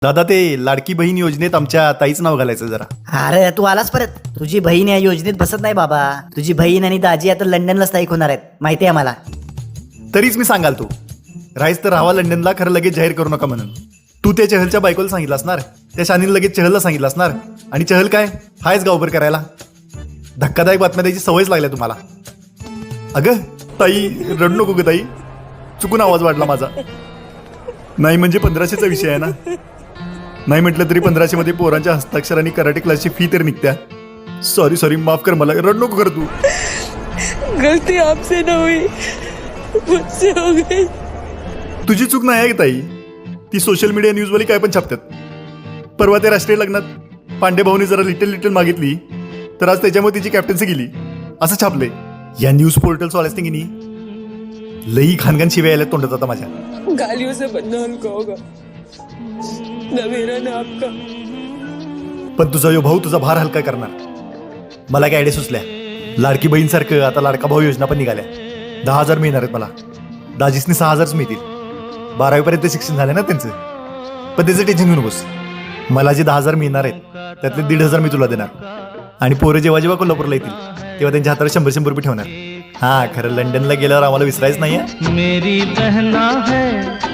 दादा ते लाडकी बहीण योजनेत आमच्या ताईचं नाव घालायचं जरा. अरे तू आलास परत. तुझी बहीण या योजनेत बसत नाही बाबा. तुझी बहीण आणि दाजी आता लंडनला स्थायिक होणार आहेत, माहिती आहे आम्हाला. तरीच मी सांगाल तू राहायच तर राहावा लंडनला, खरं लगेच जाहीर करू नका म्हणून. तू त्या चहलच्या बायकोला सांगितलं असणार, त्या शानीला लगेच चहलला सांगितलं असणार, आणि चहल काय हायच गावभर करायला. धक्कादायक बातम्या द्यायची सवयच लागल्या तुम्हाला. अगं ताई रडू नको ग ताई, चुकून आवाज वाढला माझा. नाही म्हणजे 1500चा विषय आहे ना. नाही म्हटलं तरी 1500 मध्ये पोरांच्या हस्ताक्षर आणि कराटे क्लासची फी तर निघत्या. सॉरी माफ कर मला, रड नको कर तू. गलती आपसे न हुई, मुझसे हो गई. तुझी चूक नाही आहे ताई. ती सोशल मीडिया न्यूजवाली काय पण छापतात. परवा त्या राष्ट्रीय लग्नात पांडे भाऊनी जरा लिटल मागितली, तर आज त्याच्यामुळे तिची कॅप्टन्सी गेली असं छापले. या न्यूज पोर्टल्स वाल्याच की लई खानखान शिव्या यायला तोंडात आता माझ्या. गालियों से बदला हल्का होगा, न मेरा न आपका. पण तुझा यो भाऊ तुझा भार हलका करणार. मला काय आयडिया सुचल्या. लाडकी बहीणसारखं आता लाडका भाऊ योजना पण निघाल्या. 10,000 मिळणार आहेत मला. दाजीसनी 6,000 मिळतील. 12वी पर्यंत शिक्षण झालं ना त्यांचं. पण त्याचं टेन्शन घेऊ नकोस. मला जे 10,000 मिळणार आहेत त्यातले 1,500 मी तुला देणार. आणि पोरं जेव्हा जेव्हा कोल्हापूरला येतील तेव्हा त्यांच्या हातावर 100 रुपये ठेवणार. हा खरं लंडनला गेल्यावर आम्हाला विसरायचं नाहीये. मेरी बहना है